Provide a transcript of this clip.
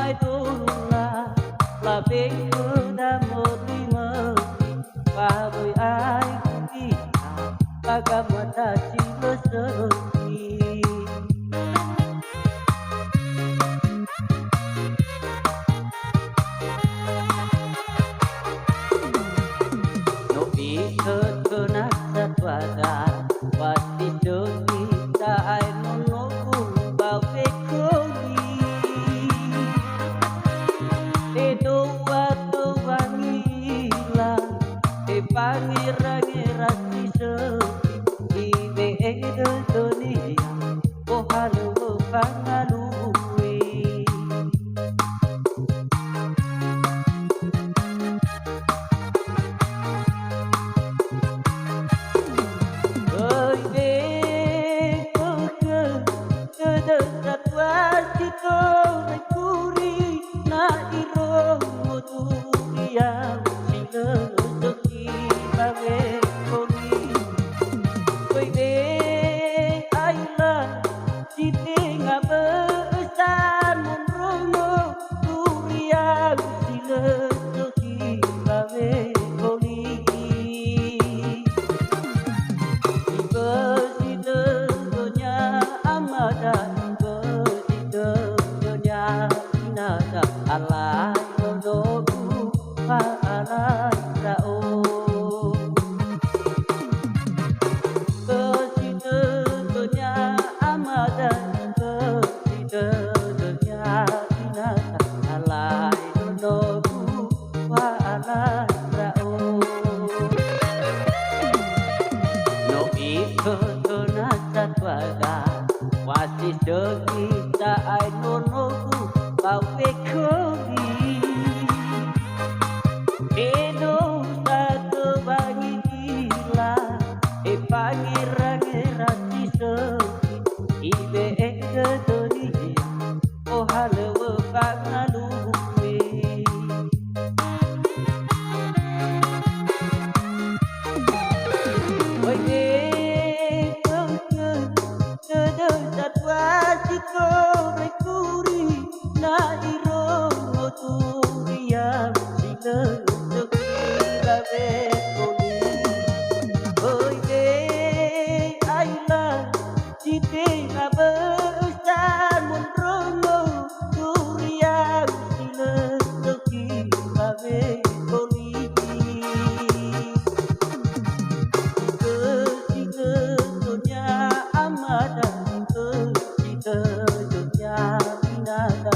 idollah labing udah menerima baboy ay kita kagamata sila sepi no ikut kena satwada wati jogi ta ay nunukul bawe koli pangira-ngira si sepi di bedo dunia oh halu pangalui oi be ke kedekat wasito kuri na iro mutu dia sila alai dodoku alai rao kesidenya amadan kesidenya inata alai dodoku alai rao no ikut kena satwaga wasi segita ai nonoku bawe koli edo satu bagi gila pangira-ngira si sepi ibe ege dunia oh halewe pangalui oi ke satwa siko rekuri na iro tu dia sila sekira bekoli oi be aila cite ngabesan munrono turia sila sekira bekoli ke dunia amadan ke dunia binatang